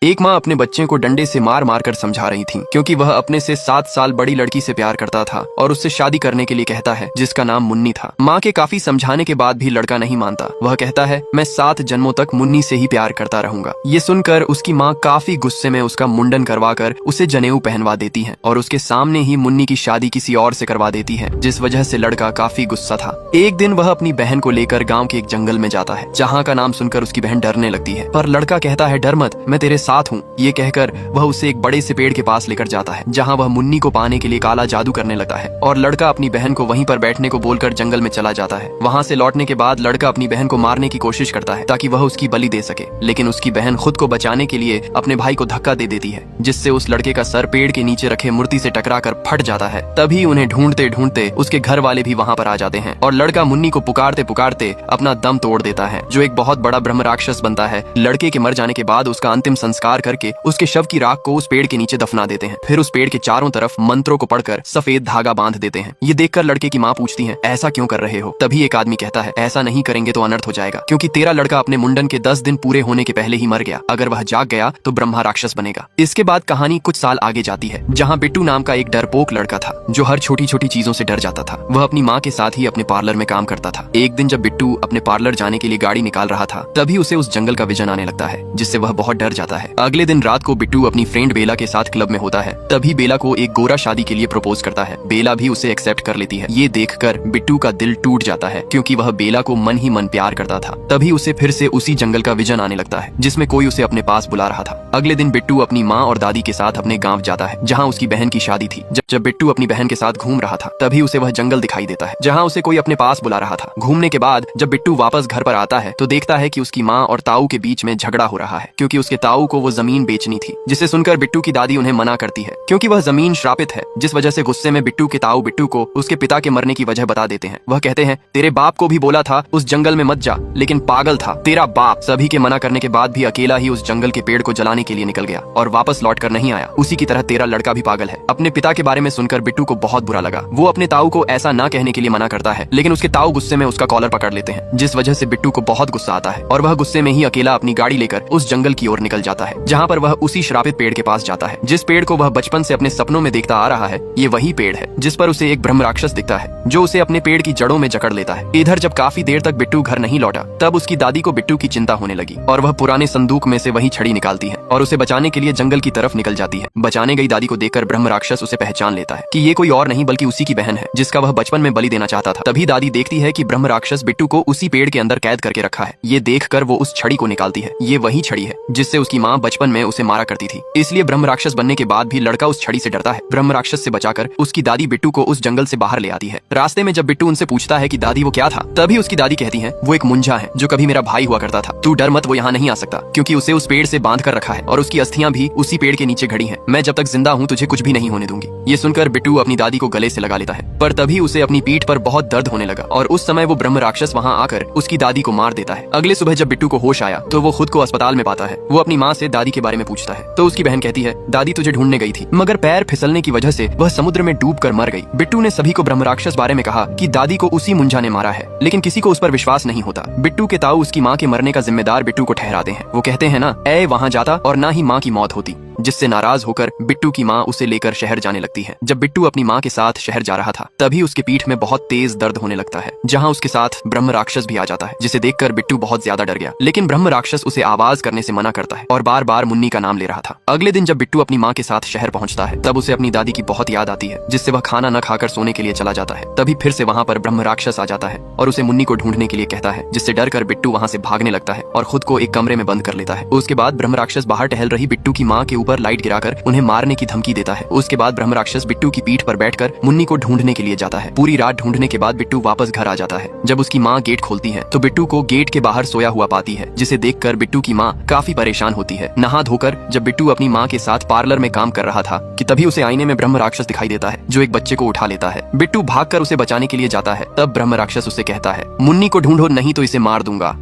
एक माँ अपने बच्चे को डंडे से मार मार कर समझा रही थी क्योंकि वह अपने से 7 साल बड़ी लड़की से प्यार करता था और उससे शादी करने के लिए कहता है, जिसका नाम मुन्नी था। माँ के काफी समझाने के बाद भी लड़का नहीं मानता। वह कहता है, मैं 7 जन्मों तक मुन्नी से ही प्यार करता रहूंगा। ये सुनकर उसकी माँ काफी गुस्से में उसका मुंडन करवा कर उसे जनेऊ पहनवा देती है और उसके सामने ही मुन्नी की शादी किसी और से करवा देती है, जिस वजह से लड़का काफी गुस्सा था। एक दिन वह अपनी बहन को लेकर गाँव के एक जंगल में जाता है, जहाँ का नाम सुनकर उसकी बहन डरने लगती है, पर लड़का कहता है, डर मत, मैं तेरे साथ हूँ। ये कहकर वह उसे एक बड़े से पेड़ के पास लेकर जाता है, जहाँ वह मुन्नी को पाने के लिए काला जादू करने लगता है और लड़का अपनी बहन को वहीं पर बैठने को बोलकर जंगल में चला जाता है। वहाँ से लौटने के बाद लड़का अपनी बहन को मारने की कोशिश करता है ताकि वह उसकी बलि दे सके, लेकिन उसकी बहन खुद को बचाने के लिए अपने भाई को धक्का दे देती है, जिससे उस लड़के का सर पेड़ के नीचे रखे मूर्ति से टकरा कर फट जाता है। तभी उन्हें ढूंढते ढूंढते उसके घर वाले भी वहाँ पर आ जाते हैं और लड़का मुन्नी को पुकारते पुकारते अपना दम तोड़ देता है, जो एक बहुत बड़ा ब्रह्म राक्षस बनता है। लड़के के मर जाने के बाद उसका अंतिम संस्कार करके उसके शव की राख को उस पेड़ के नीचे दफना देते हैं। फिर उस पेड़ के चारों तरफ मंत्रों को पढ़कर सफेद धागा बांध देते हैं। ये देखकर लड़के की माँ पूछती है, ऐसा क्यों कर रहे हो? तभी एक आदमी कहता है, ऐसा नहीं करेंगे तो अनर्थ हो जाएगा, क्योंकि तेरा लड़का अपने मुंडन के 10 दिन पूरे होने के पहले ही मर गया। अगर वह जाग गया तो ब्रह्मा राक्षस बनेगा। इसके बाद कहानी कुछ साल आगे जाती है, जहाँ बिट्टू नाम का एक डरपोक लड़का था जो हर छोटी छोटी चीजों से डर जाता था। वह अपनी माँ के साथ ही अपने पार्लर में काम करता था। एक दिन जब बिट्टू अपने पार्लर जाने के लिए गाड़ी निकाल रहा था, तभी उसे उस जंगल का विजन आने लगता है, जिससे वह बहुत डर जाता है। अगले दिन रात को बिट्टू अपनी फ्रेंड बेला के साथ क्लब में होता है। तभी बेला को एक गोरा शादी के लिए प्रपोज करता है। बेला भी उसे एक्सेप्ट कर लेती है। ये देखकर बिट्टू का दिल टूट जाता है, क्योंकि वह बेला को मन ही मन प्यार करता था। तभी उसे फिर से उसी जंगल का विजन आने लगता है, जिसमें कोई उसे अपने पास बुला रहा था। अगले दिन बिट्टू अपनी माँ और दादी के साथ अपने गाँव जाता है, जहाँ उसकी बहन की शादी थी। जब बिट्टू अपनी बहन के साथ घूम रहा था, तभी उसे वह जंगल दिखाई देता है, जहाँ उसे कोई अपने पास बुला रहा था। घूमने के बाद जब बिट्टू वापस घर पर आता है, तो देखता है कि उसकी माँ और ताऊ के बीच में झगड़ा हो रहा है, क्योंकि उसके ताऊ को वो जमीन बेचनी थी, जिसे सुनकर बिट्टू की दादी उन्हें मना करती है, क्योंकि वह जमीन श्रापित है। जिस वजह से गुस्से में बिट्टू के ताऊ बिट्टू को उसके पिता के मरने की वजह बता देते हैं। वह कहते हैं, तेरे बाप को भी बोला था उस जंगल में मत जा, लेकिन पागल था तेरा बाप। सभी के मना करने के बाद भी अकेला ही उस जंगल के पेड़ को जलाने के लिए निकल गया और वापस लौट कर नहीं आया। उसी की तरह तेरा लड़का भी पागल है। अपने पिता के बारे में सुनकर बिट्टू को बहुत बुरा लगा। वो अपने ताऊ को ऐसा ना कहने के लिए मना करता है, लेकिन उसके ताऊ गुस्से में उसका कॉलर पकड़ लेते हैं, जिस वजह से बिट्टू को बहुत गुस्सा आता है और वह गुस्से में ही अकेला अपनी गाड़ी लेकर उस जंगल की ओर निकल जाता है, जहाँ पर वह उसी श्रापित पेड़ के पास जाता है, जिस पेड़ को वह बचपन से अपने सपनों में देखता आ रहा है। ये वही पेड़ है जिस पर उसे एक ब्रह्म राक्षस दिखता है, जो उसे अपने पेड़ की जड़ों में जकड़ लेता है। इधर जब काफी देर तक बिट्टू घर नहीं लौटा, तब उसकी दादी को बिट्टू की चिंता होने लगी और वह पुराने संदूक में से वही छड़ी निकालती है और उसे बचाने के लिए जंगल की तरफ निकल जाती है। बचाने गई दादी को देखकर ब्रह्म राक्षस उसे पहचान लेता है कि ये कोई और नहीं बल्कि उसी की बहन है, जिसका वह बचपन में बलि देना चाहता था। तभी दादी देखती है कि ब्रह्म राक्षस बिट्टू को उसी पेड़ के अंदर कैद करके रखा है। ये देखकर वो उस छड़ी को निकालती है। ये वही छड़ी है जिससे उसकी माँ बचपन में उसे मारा करती थी। इसलिए ब्रह्म राक्षस बनने के बाद भी लड़का उस छड़ी से डरता है। ब्रह्म राक्षस से बचाकर उसकी दादी बिट्टू को उस जंगल से बाहर ले आती है। रास्ते में जब बिट्टू उनसे पूछता है कि दादी वो क्या था, तभी उसकी दादी कहती है, वो एक मुंजा है जो कभी मेरा भाई हुआ करता था। तू डर मत, वो यहाँ नहीं आ सकता, क्योंकि उसे उस पेड़ से बांध कर रखा है और उसकी अस्थियां भी उसी पेड़ के नीचे घड़ी हैं। मैं जब तक जिंदा हूँ तुझे कुछ भी नहीं होने दूंगी। ये सुनकर बिट्टू अपनी दादी को गले से लगा लेता है, पर तभी उसे अपनी पीठ पर बहुत दर्द होने लगा और उस समय वो ब्रह्म राक्षस वहाँ आकर उसकी दादी को मार देता है। अगले सुबह जब बिट्टू को होश आया तो वो खुद को अस्पताल में पाता है। वो अपनी माँ से दादी के बारे में पूछता है, तो उसकी बहन कहती है, दादी तुझे ढूंढने गई थी, मगर पैर फिसलने की वजह से वह समुद्र में डूब कर मर गई। बिट्टू ने सभी को ब्रह्म राक्षस बारे में कहा कि दादी को उसी मुंजा ने मारा है, लेकिन किसी को उस पर विश्वास नहीं होता। बिट्टू के ताऊ उसकी माँ के मरने का जिम्मेदार बिट्टू को ठहराते हैं। वो कहते हैं ना, ऐ वहाँ जाता और ना ही माँ की मौत होती, जिससे नाराज होकर बिट्टू की माँ उसे लेकर शहर जाने लगती है। जब बिट्टू अपनी माँ के साथ शहर जा रहा था, तभी उसके पीठ में बहुत तेज दर्द होने लगता है, जहाँ उसके साथ ब्रह्म राक्षस भी आ जाता है, जिसे देखकर बिट्टू बहुत ज्यादा डर गया। लेकिन ब्रह्म राक्षस उसे आवाज करने से मना करता है और बार बार मुन्नी का नाम ले रहा था। अगले दिन जब बिट्टू अपनी माँ के साथ शहर पहुंचता है, तब उसे अपनी दादी की बहुत याद आती है, जिससे वह खाना न खाकर सोने के लिए चला जाता है। तभी फिर से वहाँ पर ब्रह्म राक्षस आ जाता है और उसे मुन्नी को ढूंढने के लिए कहता है, जिससे डर कर बिट्टू वहाँ से भागने लगता है और खुद को एक कमरे में बंद कर लेता है। उसके बाद ब्रह्म राक्षस बाहर टहल रही बिट्टू की माँ के ऊपर लाइट गिराकर उन्हें मारने की धमकी देता है। उसके बाद ब्रह्म राक्षस बिट्टू की पीठ पर बैठकर मुन्नी को ढूंढने के लिए जाता है। पूरी रात ढूंढने के बाद बिट्टू वापस घर आ जाता है। जब उसकी माँ गेट खोलती है तो बिट्टू को गेट के बाहर सोया हुआ पाती है, जिसे देखकर बिट्टू की माँ काफी परेशान होती है। नहा धोकर जब बिट्टू अपनी माँ के साथ पार्लर में काम कर रहा था कि तभी उसे आईने में ब्रह्म राक्षस दिखाई देता है, जो एक बच्चे को उठा लेता है। बिट्टू भागकर उसे बचाने के लिए जाता है। तब ब्रह्म राक्षस उसे कहता है, मुन्नी को ढूंढो नहीं तो इसे मार दूंगा।